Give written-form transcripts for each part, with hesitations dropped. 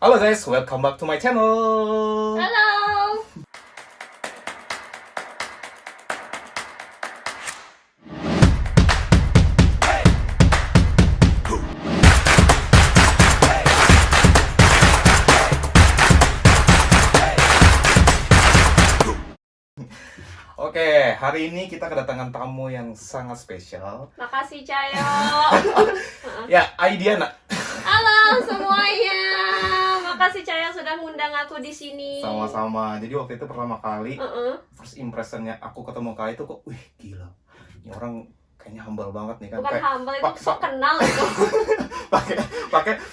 Halo guys, welcome back to my channel. Halo. Oke, hari ini kita kedatangan tamu yang sangat spesial. Makasih Cayo. Ya, Aidiana. Halo semuanya. Makasih Cayo sudah ngundang aku di sini. Sama-sama. Jadi waktu itu pertama kali, Uh-uh. first impressionnya aku ketemu Kak itu kok, wih gila. Ini orang kayaknya humble banget nih kan. Bukan Kayak humble, itu sok kenal itu.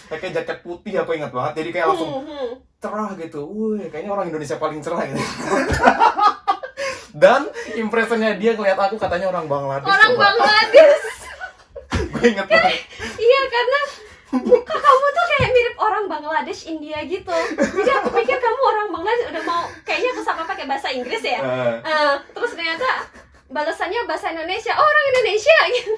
pakai jaket putih, aku ingat banget. Jadi kayak langsung cerah gitu. Wih, kayaknya orang Indonesia paling cerah gitu. Dan impressionnya dia ngeliat aku katanya orang Bangladesh. Orang coba. Bangladesh. Gue inget banget. Iya, karena muka kamu tuh kayak mirip orang Bangladesh, India gitu. Jadi aku pikir kamu orang Bangladesh, udah mau kayaknya aku sama pakai bahasa Inggris ya. Terus ternyata balasannya bahasa Indonesia. Oh, orang Indonesia gitu.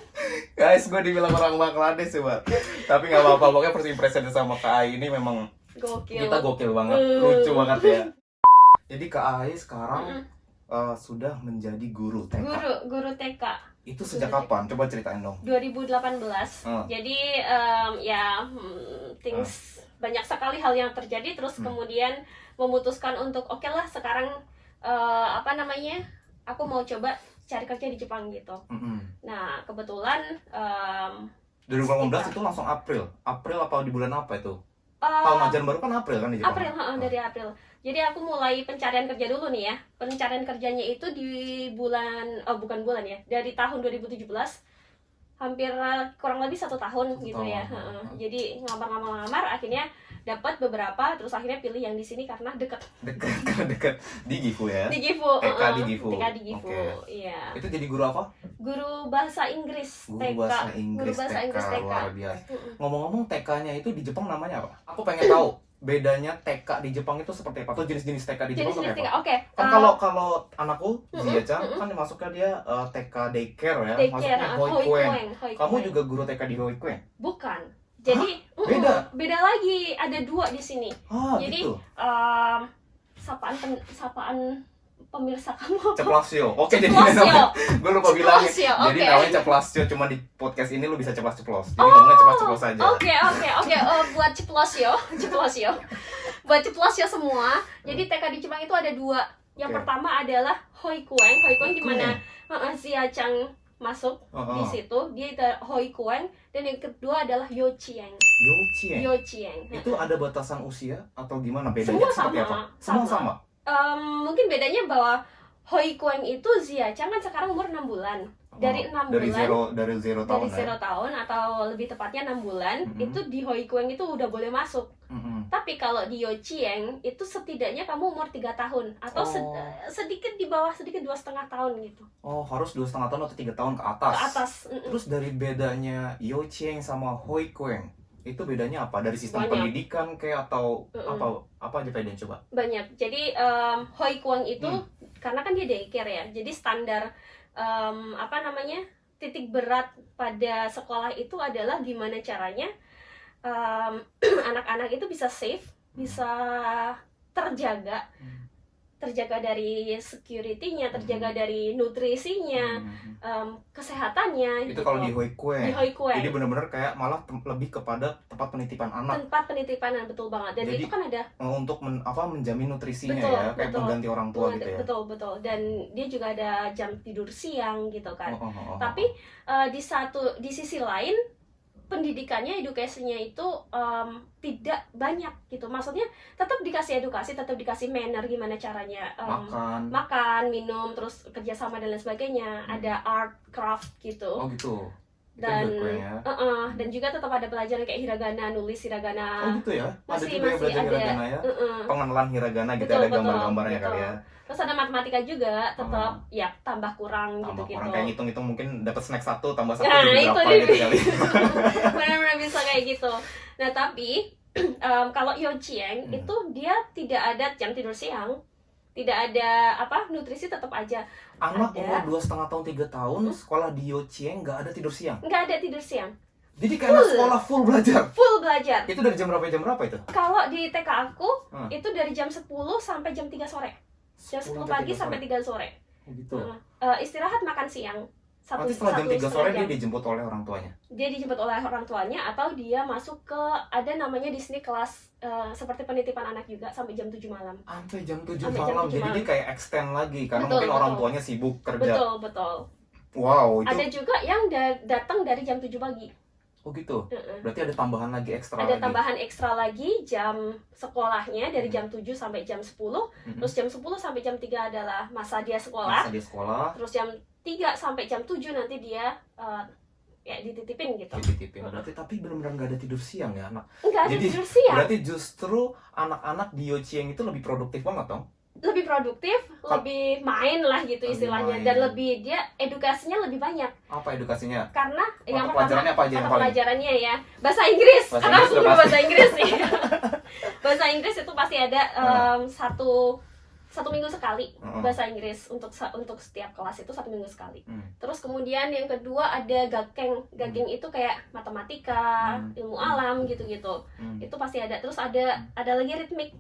Guys, gue dibilang orang Bangladesh coba. Tapi nggak apa-apa, pokoknya first impression sama Kak Ai ini memang Gokil. kita gokil banget, lucu banget ya. Jadi Kak Ai sekarang sudah menjadi guru TK. Guru TK. Itu sejak kapan? Coba ceritain dong. 2018. Jadi banyak sekali hal yang terjadi, terus kemudian memutuskan untuk oke lah sekarang aku mau coba cari kerja di Jepang gitu. Nah, kebetulan 2018 itu langsung April apa di bulan apa itu? Tahun ajaran baru kan April kan di Jepang? April, dari April. Jadi aku mulai pencarian kerja dulu nih ya. Pencarian kerjanya itu di dari tahun 2017, hampir kurang lebih 1 tahun gitu ya. Jadi ngamar-ngamar, akhirnya dapat beberapa, terus akhirnya pilih yang di sini karena dekat di Gifu ya? di Gifu. TK di Gifu. TK di Gifu, iya. Itu jadi guru apa? Guru bahasa Inggris TK. Guru bahasa Inggris TK. Luar biasa. Ngomong-ngomong TK-nya itu di Jepang namanya apa? Aku pengen tahu bedanya TK di Jepang itu seperti apa? Atau jenis-jenis TK di Jepang seperti apa? Oke. Kan kalau anakku Zia-chan kan masuknya dia TK daycare ya, masuknya Hoikuen. Kamu juga guru TK di Hoikuen? Bukan. Jadi beda lagi, ada 2 di sini. Jadi gitu. sapaan pemirsa kamu. Ceplasio. Oke, jadi Ceplasio. gue lupa bilangnya. Jadi namanya Ceplasio, cuma di podcast ini lu bisa ceplas-ceplos. Jadi ngomongnya ceplas-ceplos aja. Oke. Buat Ceplasio. Buat Ceplasio semua. Jadi TK di Jepang itu ada 2. Yang pertama adalah Hoikuen di mana Zia-chan masuk di situ, dia itu Hoikuen, dan yang kedua adalah Yochien. Itu ada batasan usia atau gimana bedanya? Semua sama. Mungkin bedanya bahwa Hoikuen itu Zia-chan kan sekarang umur 6 bulan. Dari 6 bulan dari 0 tahun. Dari 0 tahun atau lebih tepatnya 6 bulan, itu di Hoikuen itu udah boleh masuk. Tapi kalau di Yochien itu setidaknya kamu umur 3 tahun atau sedikit di bawah, sedikit 2,5 tahun gitu. Harus 2,5 tahun atau 3 tahun ke atas. Terus dari bedanya Yochien sama Hoikuen itu bedanya apa? Dari sistem pendidikan kayak atau apa aja bedanya coba? Banyak. Jadi Hoikuen itu karena kan dia daycare ya. Jadi standar titik berat pada sekolah itu adalah gimana caranya anak-anak itu bisa safe, bisa terjaga dari security-nya, terjaga dari nutrisinya, kesehatannya. Itu gitu. Kalau di Hoikuen. Jadi benar-benar kayak malah lebih kepada tempat penitipan anak. Tempat penitipan, betul banget. Dan jadi, itu kan ada untuk menjamin nutrisinya, kayak pengganti orang tua gitu ya. Betul. Dan dia juga ada jam tidur siang gitu kan. Tapi di sisi lain pendidikannya, edukasinya itu tidak banyak gitu. Maksudnya tetap dikasih edukasi, tetap dikasih manner gimana caranya makan, minum, terus kerjasama dan lain sebagainya. Ada art, craft gitu. Gitu. Dan dan juga tetap ada pelajaran kayak hiragana, nulis hiragana. Gitu ya? Masih belajar ada hiragana ya? Pengenalan hiragana gitu, ada gambar-gambarnya kali ya? Terus ada matematika juga, tetap ya tambah kurang gitu. Kayak ngitung-ngitung mungkin dapat snack 1 tambah 1 jadi berapa gitu kali. Benar-benar bisa kayak gitu. Nah, tapi kalau Yochien itu dia tidak ada jam tidur siang, tidak ada nutrisi, tetap aja anak umur 2,5 tahun 3 tahun sekolah di Yochien nggak ada tidur siang. Jadi kayak anak sekolah full belajar? Full belajar. Itu dari jam berapa itu? Kalau di TK aku, itu dari jam 10 sampai jam 3 sore. Jam 10 pagi sampai 3 sore. Gitu. Istirahat makan siang. Nanti setelah jam 3 sore dia dijemput oleh orang tuanya? Dia dijemput oleh orang tuanya, atau dia masuk ke, ada namanya di sini kelas seperti penitipan anak juga, sampai jam 7 malam. Sampai jam 7 malam, jadi dia kayak extend lagi, karena mungkin orang tuanya sibuk kerja. Betul. Wow, itu... Ada juga yang datang dari jam 7 pagi. Oh gitu? Berarti ada tambahan lagi ekstra lagi? Ada tambahan ekstra lagi, jam sekolahnya dari jam 7 sampai jam 10. Terus jam 10 sampai jam 3 adalah masa dia sekolah. Terus jam 3 sampai jam 7 nanti dia ya dititipin gitu. Berarti tapi benar-benar nggak ada tidur siang ya anak? Nggak ada tidur siang. Berarti justru anak-anak di Youcheng itu lebih produktif banget dong? Lebih produktif, lebih main lah gitu istilahnya, dan lebih dia edukasinya lebih banyak. Apa edukasinya? Karena yang pelajarannya apa aja yang paling? Pelajarannya ya bahasa Inggris. Karena aku suka bahasa Inggris nih. Bahasa Inggris itu pasti ada satu minggu sekali bahasa Inggris untuk setiap kelas itu 1 minggu sekali. Terus kemudian yang kedua ada gakeng itu kayak matematika, ilmu alam gitu-gitu. Itu pasti ada. Terus ada lagi ritmik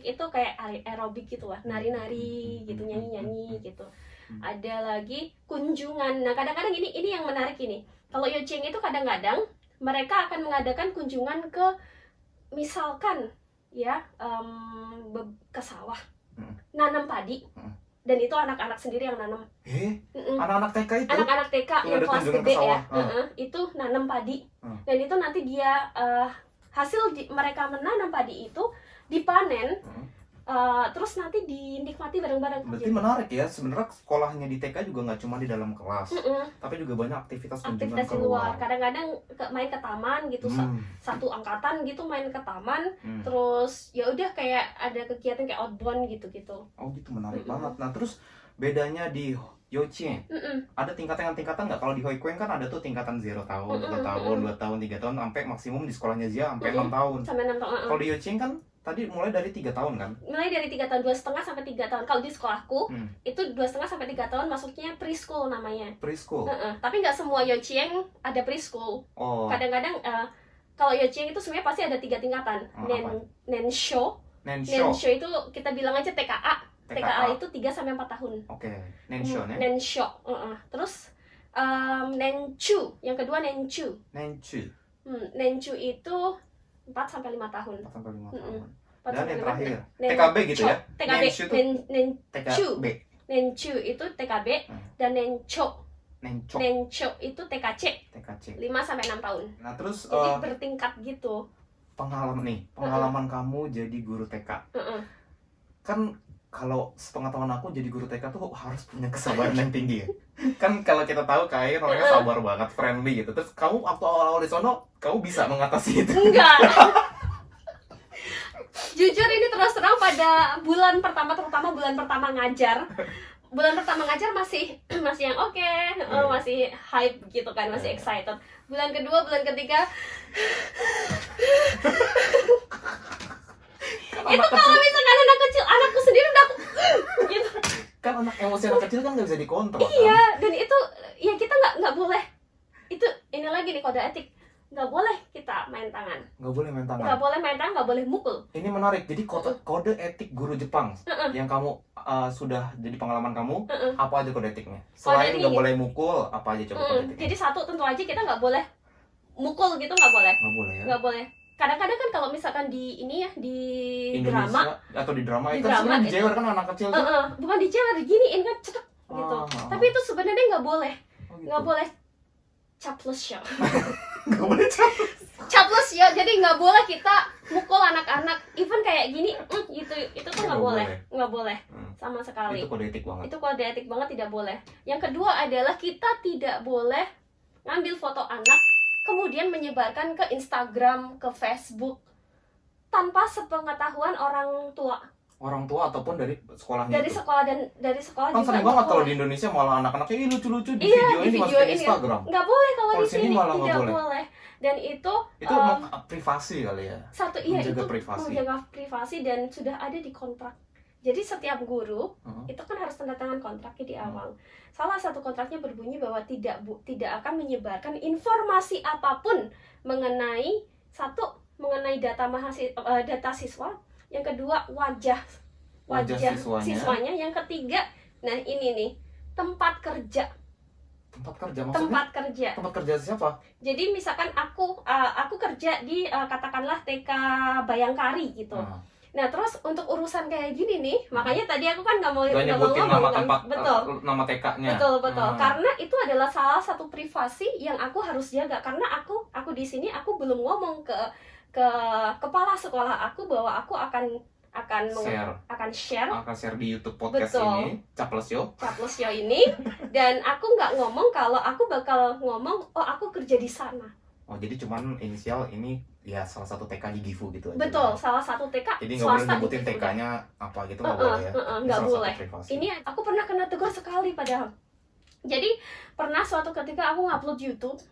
itu kayak aerobik gitu lah, nari-nari gitu, nyanyi-nyanyi gitu. Ada lagi kunjungan. Nah, kadang-kadang ini yang menarik ini. Kalau Youcheng itu kadang-kadang mereka akan mengadakan kunjungan ke, misalkan ya, ke sawah, nanam padi, dan itu anak-anak sendiri yang nanam. Anak-anak TK itu? Anak-anak TK yang kelas gede ya, itu nanam padi, dan itu nanti dia hasil mereka menanam padi itu dipanen, terus nanti dinikmati bareng-bareng. Berarti menarik ya, sebenarnya sekolahnya di TK juga nggak cuma di dalam kelas, tapi juga banyak aktivitas kunjungan di luar. Kadang-kadang main ke taman gitu, satu angkatan gitu main ke taman, terus ya udah kayak ada kegiatan kayak outbound gitu-gitu. Oh gitu, menarik banget. Nah terus bedanya di Youcheng, ada tingkatan nggak? Kalau di Hoi Kueng kan ada tuh tingkatan 0 tahun, 1 tahun, 2 tahun, 3 tahun, sampai maksimum di sekolahnya Zia sampai 6 tahun. Sampai 6 tahun. Kalau di Youcheng kan tadi mulai dari 3 tahun kan? Mulai dari 3 tahun, 2,5 sampai 3 tahun. Kalau di sekolahku itu 2,5 sampai 3 tahun, masuknya preschool namanya. Preschool? Tapi nggak semua Youcheng ada preschool. Kadang-kadang kalau Youcheng itu sebenarnya pasti ada 3 tingkatan. Nensho itu kita bilang aja TKA. TKA itu 3 sampai 4 tahun. Oke, Nensho ya? Nensho. Terus Nenchu, yang kedua Nenchu. Nenchu itu 4 sampai 5 tahun. 4 sampai 5 tahun. Dan yang terakhir, TKB gitu ya? TKB. TKB. Nenchu itu TKB, dan Nencho itu TKC. 5 sampai 6 tahun. Nah, terus jadi bertingkat gitu. Pengalaman kamu jadi guru TK. Kan kalau sepengetahuan aku jadi guru TK tuh harus punya kesabaran yang tinggi ya. Kan kalau kita tahu kayak orangnya sabar banget, friendly gitu. Terus kamu waktu awal-awal di sono, kamu bisa mengatasi itu? Enggak. Jujur ini terus terang pada bulan pertama, terutama bulan pertama ngajar. Bulan pertama ngajar masih yang oke, masih hype gitu kan, masih excited. Bulan kedua, bulan ketiga itu kalau misalkan anak kecil, anakku sendiri udah gitu. Kan emosi anak kecil kan nggak bisa dikontrol. Iya, dan itu ya kita nggak boleh. Itu ini lagi nih kode etik, nggak boleh kita main tangan. Nggak boleh main tangan. Nggak boleh main tangan, nggak boleh mukul. Ini menarik. Jadi kode etik guru Jepang yang kamu sudah jadi pengalaman kamu, apa aja kode etiknya? Selain nggak boleh mukul, apa aja coba kode etiknya? Jadi satu, tentu aja kita nggak boleh mukul gitu, nggak boleh. Nggak boleh ya? Nggak boleh. Kadang-kadang kan kalau misalkan di ini ya, di Indonesia, drama atau di drama itu sebenarnya dijewer kan anak kecil tuh. Bukan dijewer, diginiin kan cetek gitu. Tapi itu sebenarnya nggak boleh. Nggak boleh caplos ya. Nggak boleh caplos ya. Jadi nggak boleh kita mukul anak-anak. Even kayak gini, gitu. Itu tuh nggak boleh. Nggak boleh sama sekali. Itu kode etik banget. Itu kode etik banget, tidak boleh. Yang kedua adalah kita tidak boleh ngambil foto anak kemudian menyebarkan ke Instagram, ke Facebook tanpa sepengetahuan orang tua. Orang tua ataupun dari sekolahnya. Dari sekolah kan sering banget kalau di Indonesia malah anak-anaknya lucu-lucu di video ini Instagram. Nggak boleh kalau di sini, malah tidak boleh. Dan itu privasi kali ya. Menjaga privasi dan sudah ada di kontrak Jadi setiap guru itu kan harus tanda tangan kontraknya di awal. Salah satu kontraknya berbunyi bahwa tidak akan menyebarkan informasi apapun mengenai data siswa, yang kedua wajah siswanya, yang ketiga, nah ini nih, tempat kerja maksudnya? Tempat kerja siapa? Jadi misalkan aku kerja di katakanlah TK Bayangkari gitu. Nah terus untuk urusan kayak gini nih, makanya tadi aku kan nggak mau nyebutin nama kan? tempat, betul, nama TK-nya. Betul. Karena itu adalah salah satu privasi yang aku harus jaga. Karena aku di sini aku belum ngomong ke kepala sekolah aku bahwa aku akan share di YouTube podcast ini, Caples Yo ini, dan aku nggak ngomong kalau aku bakal ngomong aku kerja di sana. Oh, jadi cuman inisial ini ya salah satu TK di Gifu gitu aja. Betul, salah satu TK. Jadi nggak boleh nyebutin TK-nya apa gitu, nggak boleh ya? Nggak boleh. Ini aku pernah kena tegur sekali padahal. Jadi pernah suatu ketika aku ngupload YouTube,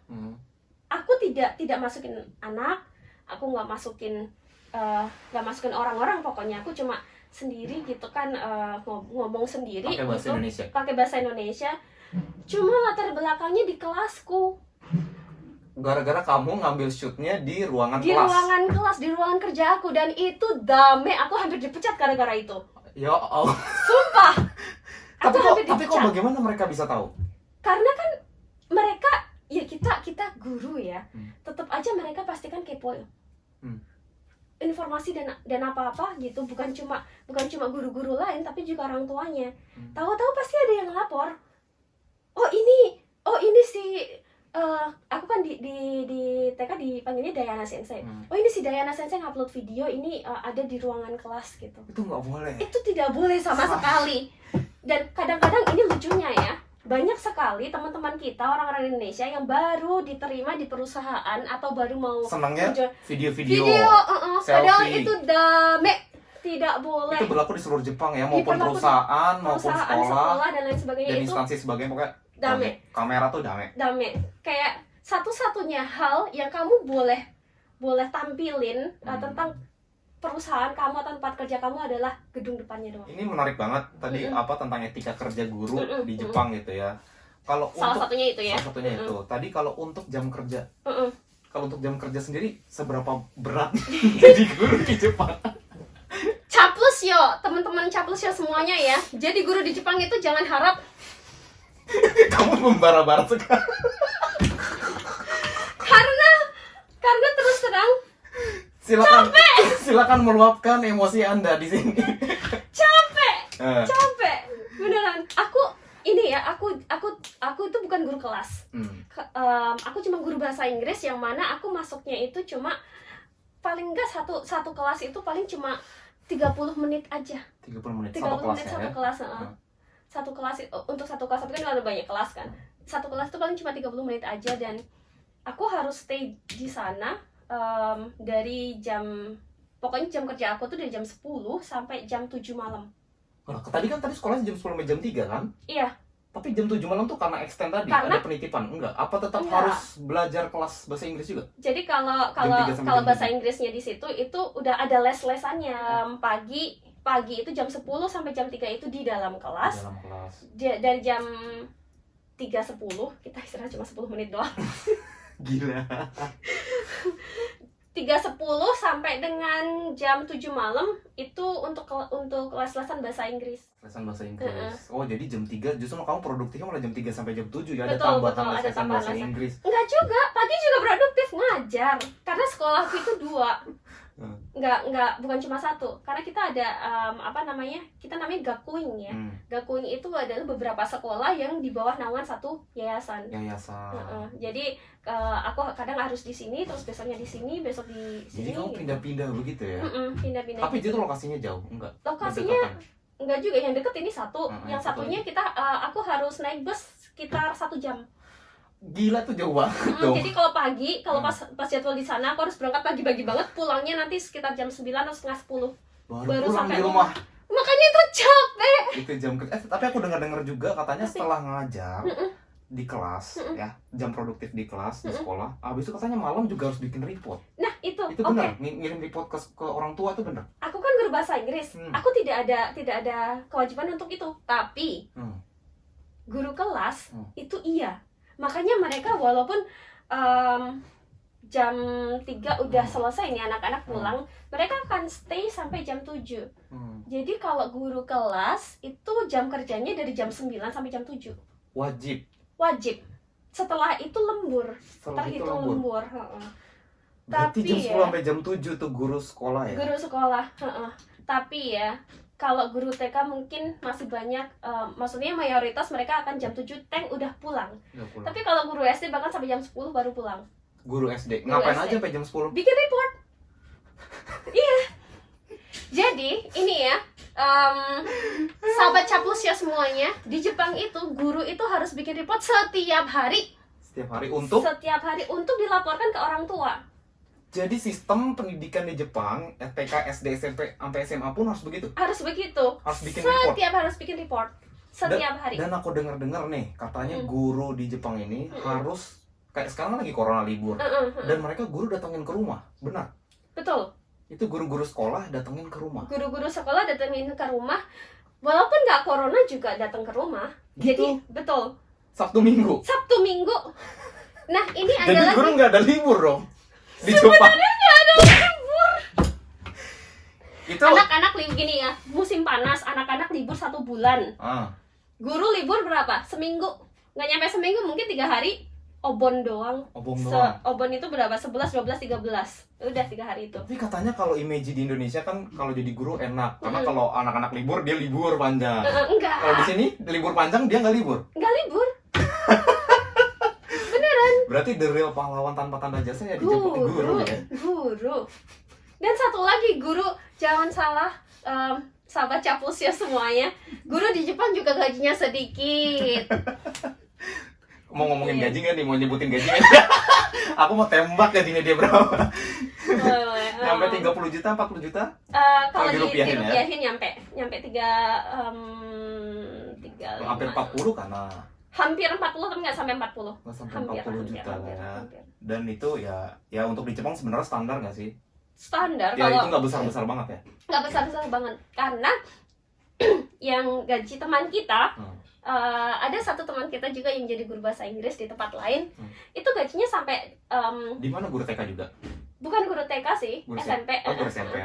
aku tidak masukin anak, aku nggak masukin orang-orang, pokoknya aku cuma sendiri gitu kan, ngomong sendiri. Pakai bahasa Indonesia. Cuma latar belakangnya di kelasku. Gara-gara kamu ngambil shootnya di ruangan kelas, di ruangan kerja aku, dan itu dame, aku hampir dipecat gara-gara itu. Ya Allah. Sumpah. Tapi kok bagaimana mereka bisa tahu? Karena kan mereka, ya kita guru ya, tetap aja mereka pasti kan kepo informasi dan apa-apa gitu, bukan cuma guru-guru lain, tapi juga orang tuanya. Tahu-tahu pasti ada yang lapor. Oh ini si aku kan di TK dipanggilnya Dayana Sensei. Oh ini si Dayana Sensei ngupload video ini ada di ruangan kelas gitu. Itu nggak boleh. Itu tidak boleh sama sekali. Dan kadang-kadang ini lucunya ya, banyak sekali teman-teman kita orang-orang Indonesia yang baru diterima di perusahaan atau baru mau senangnya video-video, padahal itu dame, tidak boleh. Itu berlaku di seluruh Jepang ya, maupun perusahaan maupun sekolah dan lain sebagainya, dan itu instansi sebagainya, pokoknya dame. Kamera tuh dame. Kayak satu-satunya hal yang kamu boleh tampilin tentang perusahaan kamu atau tempat kerja kamu adalah gedung depannya doang. Ini menarik banget tadi tentang etika kerja guru di Jepang gitu ya. Kalau salah satunya itu ya. Salah satunya itu. Tadi kalau untuk jam kerja. Kalau untuk jam kerja sendiri seberapa berat jadi guru di Jepang? Caples yo, teman-teman Caples yo semuanya ya. Jadi guru di Jepang itu jangan harap. Kamu membara-bara sekali. Karena terus terang. Silakan meluapkan emosi Anda di sini. Capek. Beneran. Aku itu bukan guru kelas. Aku cuma guru bahasa Inggris, yang mana aku masuknya itu cuma paling enggak satu kelas itu paling cuma 30 menit aja. 30 menit satu kelas. Satu kelas untuk satu kelas, tapi kan ada banyak kelas kan. Satu kelas itu paling cuma 30 menit aja, dan aku harus stay di sana dari pokoknya jam kerja aku tuh dari jam 10 sampai jam 7 malam. Tadi sekolahnya jam 10 sampai jam 3 kan? Iya. Tapi jam 7 malam tuh karena extend tadi, ada penitipan? Enggak? Apa tetap harus belajar kelas bahasa Inggris juga? Jadi kalau bahasa Inggrisnya di situ itu udah ada les-lesannya. Pagi itu jam 10 sampai jam 3 itu di dalam kelas. Dari jam 3.10 kita istirahat cuma 10 menit doang. Gila. 3.10 sampai dengan jam 7 malam itu untuk les-lesan bahasa Inggris. Lesan bahasa Inggris. Oh, jadi jam 3 justru kamu produktifnya malah jam 3 sampai jam 7 ya. Betul, ada ada tambahan bahasa Inggris. Enggak juga, pagi juga produktif ngajar. Karena sekolahku itu 2. Bukan cuma 1. Karena kita ada kita namanya gakuin ya. Gakuin itu adalah beberapa sekolah yang di bawah naungan satu yayasan. Jadi aku kadang harus di sini, terus besoknya di sini, besok di sini. Jadi kamu pindah-pindah begitu ya? Pindah-pindah. Tapi itu lokasinya jauh, enggak? Lokasinya enggak juga, yang deket ini satu. Yang satunya aku harus naik bus sekitar 1 jam. Gila tuh, jauh banget dong. Jadi kalau pagi, pas jadwal di sana aku harus berangkat pagi-pagi banget, pulangnya nanti sekitar jam 9 atau setengah 10. Baru sampai rumah. Makanya itu capek. Itu jam kerja. Tapi aku dengar juga katanya setelah ngajar di kelas ya, jam produktif di kelas di sekolah, habis itu katanya malam juga harus bikin report. Nah, itu benar. Ngirim report ke orang tua itu benar. Aku kan guru guru bahasa Inggris, aku tidak ada kewajiban untuk itu. Tapi guru kelas itu iya. Makanya mereka walaupun jam 3 udah selesai nih anak-anak pulang, mereka akan stay sampai jam 7. Jadi kalau guru kelas itu jam kerjanya dari jam 9 sampai jam 7. Wajib. Setelah itu lembur. Terhitung lembur. Berarti Tapi jam 10 sampai jam 7 tuh guru sekolah ya? Guru sekolah. Tapi ya, kalau guru TK mungkin masih banyak, maksudnya mayoritas mereka akan jam 7 udah pulang. Tapi kalau guru SD bahkan sampai jam 10 baru pulang. Guru SD? Ngapain aja sampai jam 10? Bikin report. Iya. Jadi, ini ya, sahabat Capus ya semuanya, di Jepang itu guru itu harus bikin report setiap hari. Setiap hari untuk? Setiap hari untuk dilaporkan ke orang tua. Jadi sistem pendidikan di Jepang, TK, SD, SMP, sampai SMA pun harus begitu? Harus begitu. Harus bikin report? Harus bikin report. Setiap hari. Dan aku dengar-dengar nih, katanya guru di Jepang ini harus, kayak sekarang lagi corona libur, dan mereka guru datangin ke rumah, benar? Betul. Itu guru-guru sekolah datengin ke rumah? Guru-guru sekolah datengin ke rumah, walaupun nggak corona juga datang ke rumah. Gitu? Jadi, betul. Sabtu Minggu? Sabtu Minggu. Nah, ini Jadi adalah... guru nggak ada libur dong? Di Jepang? Sebenarnya nggak ada libur. Itu... Anak-anak libur gini ya, musim panas, anak-anak libur 1 bulan. Guru libur berapa? Seminggu. Nggak nyampe seminggu, mungkin 3 hari. Obon doang. Obon itu berapa? 11, 12, 13. Udah 3 hari itu. Tapi katanya kalau image di Indonesia kan kalau jadi guru enak. Karena kalau anak-anak libur, dia libur panjang. Enggak. Kalau di sini libur panjang, dia nggak libur. Nggak libur. Beneran. Berarti the real pahlawan tanpa tanda jasa ya di Jepang, guru ya? Guru. Dan satu lagi, guru, jangan salah, sahabat Capus ya semuanya, guru di Jepang juga gajinya sedikit. Mau ngomongin gaji nggak nih? Mau nyebutin gaji nggak? Aku mau tembak gajinya dia berapa? Nyampe 30 juta, 40 juta? Kalau dirupiahin nyampe 3 hampir 40 karena hampir 40 tapi nggak sampai 40. Nggak sampai 40 juta lah ya. Dan itu ya untuk di Jepang sebenarnya standar nggak sih? Standar. Ya kalau itu nggak besar-besar banget ya? Nggak besar-besar banget. Karena yang gaji teman kita, ada satu teman kita juga yang jadi guru bahasa Inggris di tempat lain, itu gajinya sampai di mana guru TK juga? Bukan guru TK sih, guru SMP. Guru SMP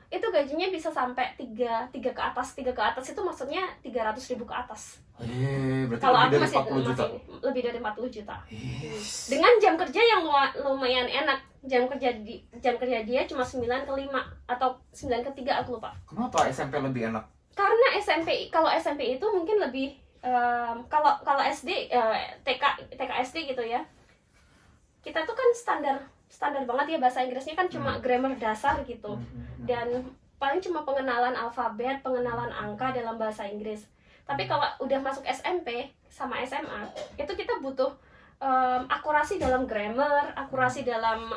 Itu gajinya bisa sampai 3 ke atas. 3 ke atas itu maksudnya 300.000 ke atas. Berarti kalau lebih aku dari 40 juta. Lebih dari 40 juta. Dengan jam kerja yang lumayan enak. Jam kerja dia cuma 9 ke 5 atau 9 ke 3, aku lupa. Kenapa SMP lebih enak? Karena kalau SMP itu mungkin lebih kalau SD, TK SD gitu ya. Kita tuh kan standar banget ya, bahasa Inggrisnya kan cuma grammar dasar gitu. Dan paling cuma pengenalan alfabet, pengenalan angka dalam bahasa Inggris. Tapi kalau udah masuk SMP sama SMA, itu kita butuh akurasi dalam grammar, akurasi dalam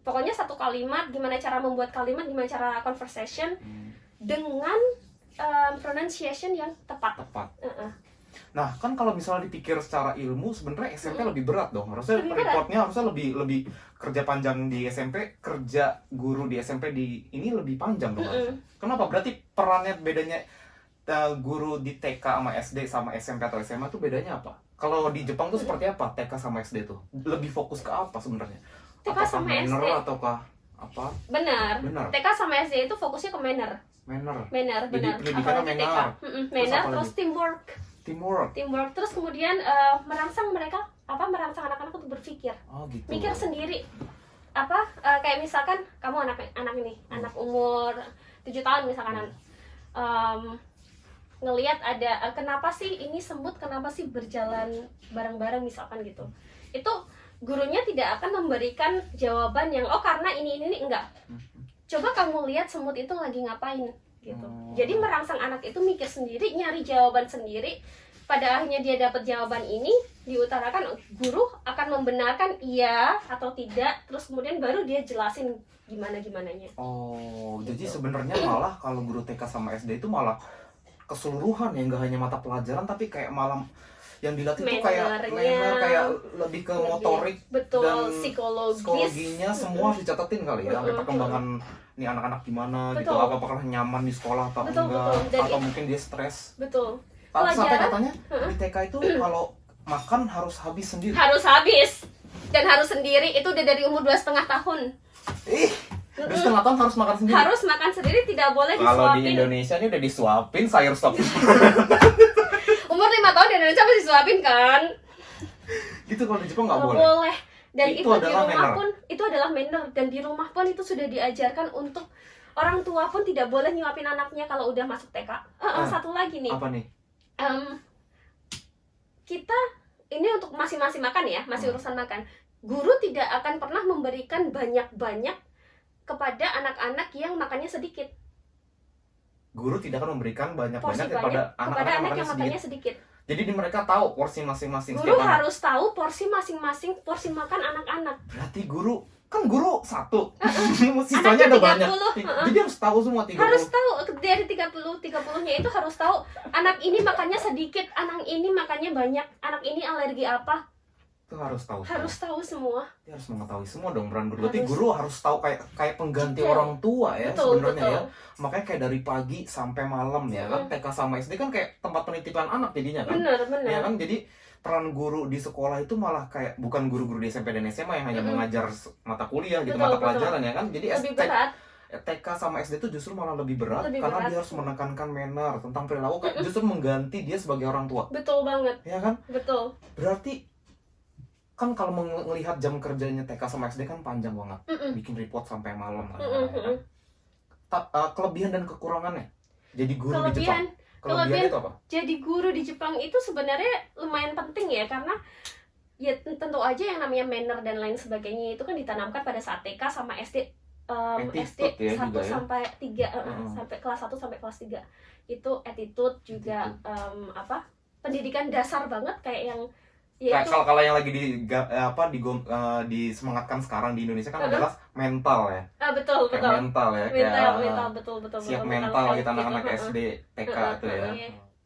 pokoknya satu kalimat, gimana cara membuat kalimat, gimana cara conversation dengan pronunciation yang tepat. Nah, kan kalau misalnya dipikir secara ilmu, sebenarnya SMP lebih berat dong. Harusnya reportnya harusnya lebih kerja panjang di SMP, kerja guru di SMP ini lebih panjang dong. Kenapa? Berarti perannya bedanya guru di TK sama SD sama SMP atau SMA tuh bedanya apa? Kalau di Jepang tuh seperti apa TK sama SD tuh? Lebih fokus ke apa sebenarnya? TK apakah sama manner SD ataukah apa? Benar. TK sama SD itu fokusnya ke manner. Benar. Jadi pendidikannya manner, terus teamwork, terus kemudian merangsang anak-anak untuk berpikir, gitu. Mikir sendiri. Kayak misalkan kamu anak ini, anak umur 7 tahun misalkan, ngelihat ada kenapa sih ini semut, kenapa sih berjalan bareng-bareng misalkan gitu. Itu gurunya tidak akan memberikan jawaban yang karena ini enggak. Coba kamu lihat semut itu lagi ngapain gitu. Jadi merangsang anak itu mikir sendiri, nyari jawaban sendiri. Pada akhirnya dia dapat jawaban ini, diutarakan, guru akan membenarkan iya atau tidak, terus kemudian baru dia jelasin gimananya. Jadi sebenarnya malah kalau guru TK sama SD itu malah keseluruhan ya, nggak hanya mata pelajaran tapi kayak malah yang dilatih tuh kayak manner, kayak lebih ke motorik, betul, dan psikologinya semua harus dicatatin kali ya, sampai perkembangan nih anak-anak gimana gitu, apakah nyaman di sekolah atau enggak, atau mungkin dia stres. Betul. Sampai katanya di TK itu kalau makan harus habis sendiri. Harus habis dan harus sendiri, itu udah dari umur 2,5 tahun. 2,5 tahun harus makan sendiri. Harus makan sendiri, tidak boleh disuapin. Kalau di Indonesia ini udah disuapin sayur stop. Umur 5 tahun di Indonesia masih disuapin kan? Gitu, kalau di Jepang nggak boleh. Boleh. Dan itu di rumah manner. pun itu adalah manner, dan di rumah pun itu sudah diajarkan untuk orang tua pun tidak boleh nyuapin anaknya kalau udah masuk TK. Satu lagi nih. Apa nih? Kita ini untuk masih makan ya, masih urusan makan. Guru tidak akan pernah memberikan banyak-banyak kepada anak-anak yang makannya sedikit. Guru tidak akan memberikan banyak-banyak kepada anak-anak yang makannya sedikit. Jadi mereka tahu porsi masing-masing. Guru harus tahu porsi masing-masing, porsi makan anak-anak. Berarti guru satu, siswanya ada 30, banyak. Jadi harus tahu semua 30. Harus tahu dari 30-nya itu harus tahu anak ini makannya sedikit, anak ini makannya banyak, anak ini alergi apa. Itu harus tahu. Harus tahu semua. Dia harus mengetahui semua dong peran guru. Berarti guru harus tahu kayak pengganti orang tua ya sebenarnya ya. Makanya kayak dari pagi sampai malam ya kan, TK sama SD kan kayak tempat penitipan anak jadinya kan. Benar. Ya kan, jadi peran guru di sekolah itu malah kayak bukan guru-guru di SMP dan SMA yang hanya mengajar mata kuliah gitu, mata pelajaran ya kan. Jadi TK sama SD itu justru malah lebih berat karena dia harus menekankan manner tentang perilaku, justru mengganti dia sebagai orang tua. Betul banget. Ya kan? Betul. Berarti kan kalau melihat jam kerjanya TK sama SD kan panjang banget, bikin report sampai malam kan. Kelebihan dan kekurangannya jadi guru di Jepang. Kelebihan itu apa? Jadi guru di Jepang itu sebenarnya lumayan penting ya, karena ya tentu aja yang namanya manner dan lain sebagainya itu kan ditanamkan pada saat TK sama SD. SD ya 1 juga, sampai 3 sampai kelas 1 sampai kelas 3 itu attitude juga pendidikan dasar banget kayak yang ya kalau yang lagi disemangatkan sekarang di Indonesia kan adalah mental ya. Betul. Mental ya. Mental betul. Siap mental kita anak-anak SD TK itu ya.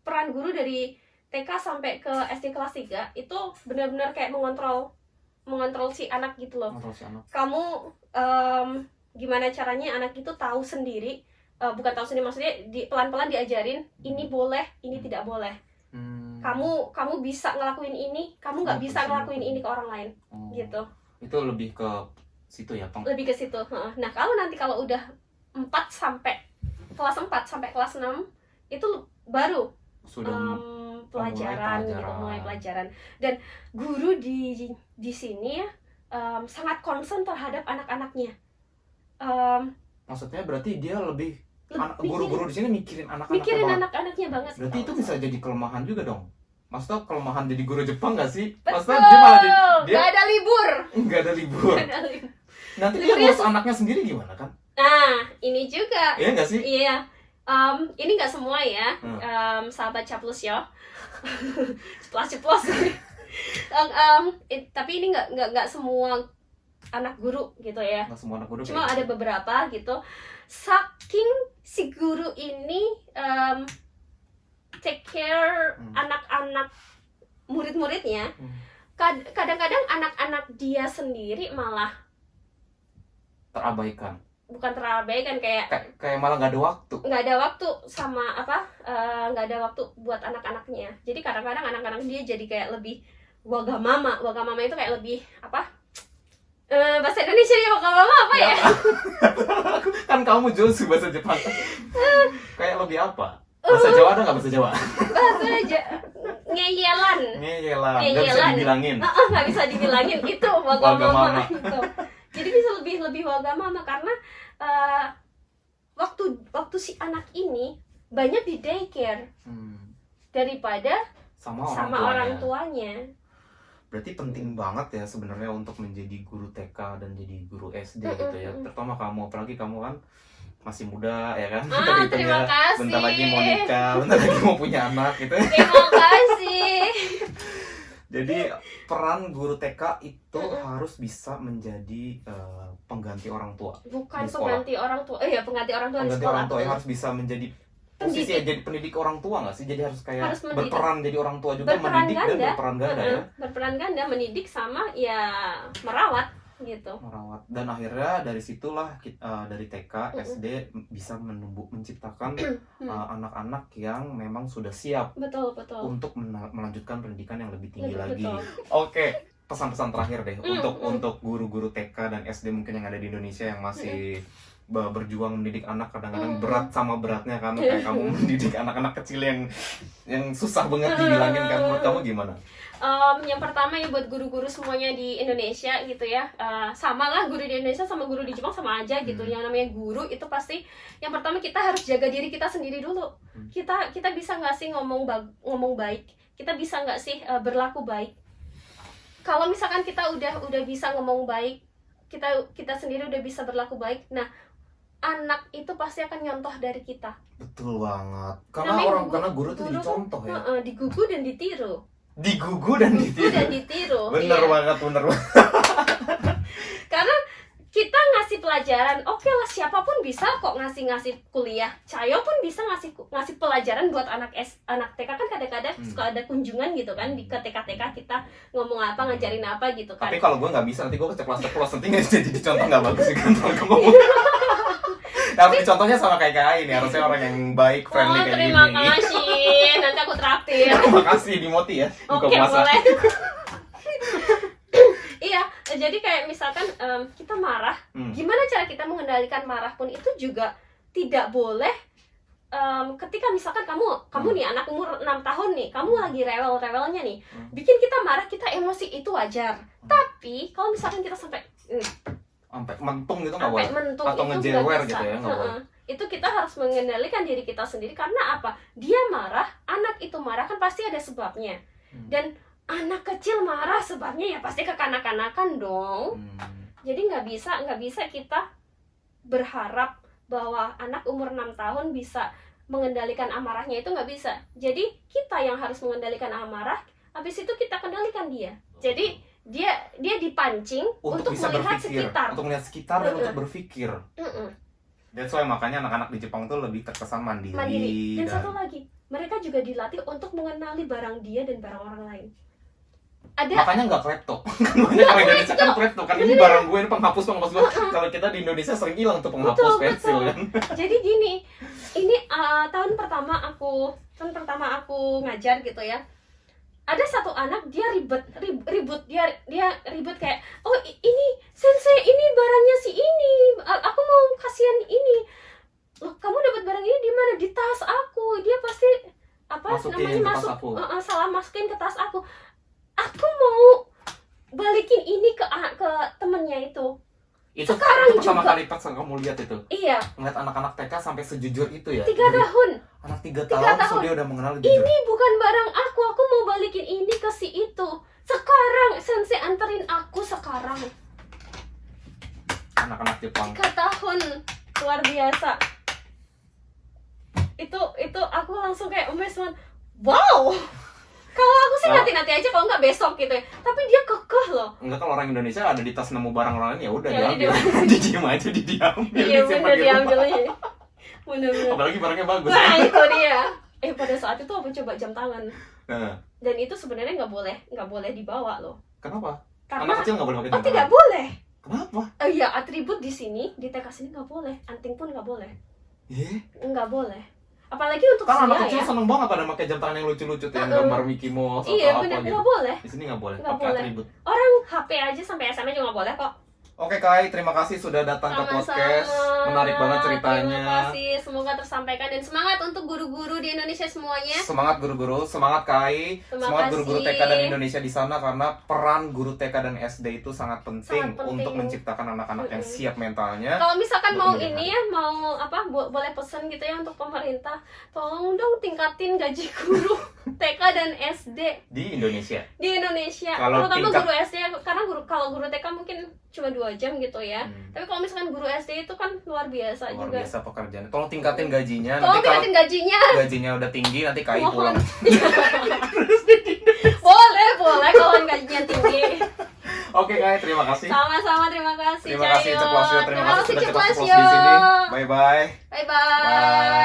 Peran guru dari TK sampai ke SD kelas 3 itu benar-benar kayak mengontrol si anak gitu loh. Kamu gimana caranya anak itu tahu sendiri, bukan tahu sendiri maksudnya pelan-pelan diajarin ini boleh, ini tidak boleh. Kamu bisa ngelakuin ini, kamu nggak bisa ngelakuin ini ke orang lain, gitu. Itu lebih ke situ ya, Lebih ke situ. Nah, kalau udah 4 sampai kelas 4 sampai kelas 6 itu baru sudah mulai pelajaran. Dan guru di sini ya sangat concern terhadap anak-anaknya. Maksudnya berarti dia lebih guru-guru di sini mikirin anak-anaknya banget. Berarti itu bisa jadi kelemahan juga dong. Maksudnya kelemahan jadi guru Jepang nggak sih? Maksudnya dia nggak ada libur. Nggak ada libur. Nanti dia ngurus anaknya sendiri gimana kan? Nah, ini juga. Iya nggak sih? Iya. Ini nggak semua ya, sahabat Caplus ya. Ceplos. Tapi ini nggak semua anak guru gitu ya. Nggak semua anak guru. Cuma ada beberapa gitu. Saking si guru ini take care anak-anak murid-muridnya, kadang-kadang anak-anak dia sendiri malah terabaikan. Bukan terabaikan, kayak malah nggak ada waktu sama nggak ada waktu buat anak-anaknya. Jadi kadang-kadang anak-anak dia jadi kayak lebih wagamama itu kayak lebih bahasa Indonesia ya wagamama apa ya? Kan kamu Josu bahasa Jepang. Kayak lebih apa? Bahasa Jawa ada nggak bahasa Jawa? Bahasa ngeyelan. Nggak bisa dibilangin. Nggak bisa dibilangin itu wagamama itu. Jadi bisa lebih wagamama karena waktu si anak ini banyak di daycare daripada sama orang tuanya. Berarti penting banget ya sebenarnya untuk menjadi guru TK dan jadi guru SD gitu ya. Terutama kamu, apalagi kamu kan masih muda ya kan. Terima kasih. Bentar lagi mau nikah, bentar lagi mau punya anak gitu. Terima kasih. Jadi peran guru TK itu harus bisa menjadi pengganti orang tua. Bukan pengganti orang tua. Pengganti orang tua di sekolah. Orang tua yang harus bisa menjadi posisi jadi pendidik orang tua nggak sih? Jadi harus kayak Harus mendidik. berperan jadi orang tua juga, Berperan mendidik ganda. dan berperan ganda ya. Berperan ganda, mendidik sama ya merawat gitu. Merawat. Dan akhirnya dari situlah dari TK, SD bisa menciptakan anak-anak yang memang sudah siap Betul. untuk melanjutkan pendidikan yang lebih tinggi lagi. Betul. Oke, pesan-pesan terakhir deh untuk guru-guru TK dan SD mungkin yang ada di Indonesia yang masih berjuang mendidik anak, kadang-kadang berat sama beratnya kan, kayak kamu mendidik anak-anak kecil yang susah banget dibilangin kan. Menurut kamu gimana? Yang pertama ya buat guru-guru semuanya di Indonesia gitu ya, sama lah guru di Indonesia sama guru di Jepang sama aja gitu. Yang namanya guru itu pasti yang pertama kita harus jaga diri kita sendiri dulu. Kita bisa nggak sih ngomong baik, kita bisa nggak sih berlaku baik. Kalau misalkan kita udah bisa ngomong baik, kita sendiri udah bisa berlaku baik, nah anak itu pasti akan nyontoh dari kita. Betul banget. Karena guru itu jadi contoh ya. Digugu dan ditiru. Digugu dan ditiru. Bener banget. Karena kita ngasih pelajaran, oke lah, siapapun bisa kok ngasih kuliah. Cayo pun bisa ngasih pelajaran buat anak TK kan, kadang-kadang suka ada kunjungan gitu kan di ke TK kita ngomong apa, ngajarin apa gitu kan. Tapi kalau gue nggak bisa, nanti gue keceplos nanti nggak jadi contoh, nggak bagus sih kan kalau gue ngomong. Tapi contohnya sama kayak ini, harusnya orang yang baik, friendly kayak gini. Terima kasih, nanti aku traktir. Terima kasih di Moti ya, buka puasa. Boleh. Iya, jadi kayak misalkan kita marah, gimana cara kita mengendalikan marah pun itu juga tidak boleh. Ketika misalkan kamu nih anak umur 6 tahun nih, kamu lagi rewel-rewelnya nih, bikin kita marah, kita emosi, itu wajar. Tapi kalau misalkan kita sampai mentung gitu nggak boleh, atau itu ngejewer gitu ya nggak boleh. Itu kita harus mengendalikan diri kita sendiri, karena apa? Dia marah, anak itu marah kan pasti ada sebabnya. Dan anak kecil marah sebabnya ya pasti kekanak-kanakan dong. Jadi nggak bisa kita berharap bahwa anak umur 6 tahun bisa mengendalikan amarahnya, itu nggak bisa. Jadi kita yang harus mengendalikan amarah, habis itu kita kendalikan dia. Jadi dia dipancing untuk melihat sekitar. Untuk melihat sekitar dan untuk berpikir. That's why makanya anak-anak di Jepang tuh lebih terkesan mandiri. Dan satu lagi, mereka juga dilatih untuk mengenali barang dia dan barang orang lain. Makanya nggak klepto. Banyak orang Indonesia kan klepto kan, ini barang gue, ini penghapus gue. Kalau kita di Indonesia sering hilang tuh penghapus pensil kan. Jadi gini, ini tahun pertama aku ngajar gitu ya. Ada satu anak, dia ribut, dia ribut kayak, oh ini sensei, ini barangnya si ini, aku mau kasihan ini. Loh, kamu dapat barang ini di mana? Di tas aku. Dia pasti salah masukin ke tas aku. Aku mau balikin ini ke temennya itu. Itu sekarang itu pertama juga. kali pas kamu lihat itu. Iya. Ngeliat anak-anak TK sampai sejujur itu ya. 3 tahun. Anak 3 tahun. So dia udah mengenal jujur. Ini bukan barang aku mau balikin ini ke si itu. Sekarang sensei anterin aku sekarang. Anak-anak Jepang. 3 tahun, luar biasa. Itu aku langsung kayak amazement. Wow. Kalau aku sih nanti aja, kalau nggak besok gitu ya. Tapi dia kekeh loh. Enggak, kalau orang Indonesia ada di tas nemu barang orang lain ya udah Ya, diambil. Diem aja diambil. Iya bener, diambil aja. Bener. Apalagi barangnya bagus. Nah itu dia. Pada saat itu aku coba jam tangan. Nah. Dan itu sebenarnya nggak boleh dibawa loh. Kenapa? Karena anak kecil nggak boleh pakai jam tangan. Tidak boleh. Kenapa? Iya, atribut di sini, di TK sini nggak boleh. Anting pun nggak boleh. Nggak boleh. Apalagi untuk kan anak ya. kecil seneng banget ada pakai jam tangan yang lucu-lucu tuh, yang gambar Mickey Mouse iya, atau bener, apa gitu. Nggak boleh. Di sini nggak boleh. Nggak Pakai boleh. atribut. Orang HP aja sampai SMS juga nggak boleh kok. Oke Kai, terima kasih sudah datang ke podcast. Menarik banget ceritanya. Terima kasih, semoga tersampaikan, dan semangat untuk guru-guru di Indonesia semuanya. Semangat guru-guru, semangat Kai. Semangat guru-guru TK dan Indonesia di sana, karena peran guru TK dan SD itu sangat penting untuk menciptakan anak-anak yang siap mentalnya. Kalau misalkan mau ini ya, mau apa, boleh pesan gitu ya untuk pemerintah, tolong dong tingkatin gaji guru TK dan SD di Indonesia. Terutama guru SD, karena kalau guru TK mungkin cuma 2 jam gitu ya. Tapi kalau misalkan guru SD itu kan luar biasa juga. Luar biasa pekerjaan. Tolong tingkatin gajinya. Tolong tingkatin gajinya. Gajinya udah tinggi, nanti Kai pulang. boleh kalau gajinya tinggi. Oke Kai, terima kasih. Sama-sama, terima kasih. Terima kasih Ceplasio, terima kasih sudah Ceplasio di sini. Bye bye.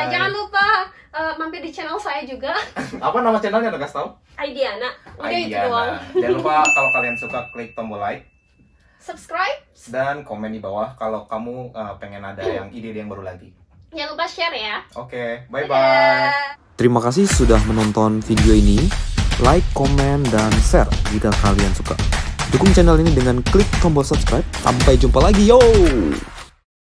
Jangan lupa mampir di channel saya juga. Apa nama channelnya, udah kasih tahu? Aidiana. Udah itu doang. Jangan lupa kalau kalian suka klik tombol like, Subscribe. dan komen di bawah kalau kamu pengen ada yang ide yang baru lagi. Jangan lupa share ya. Oke, bye-bye. Dadah. Terima kasih sudah menonton video ini. Like, komen, dan share jika kalian suka. Dukung channel ini dengan klik tombol subscribe. Sampai jumpa lagi, yo!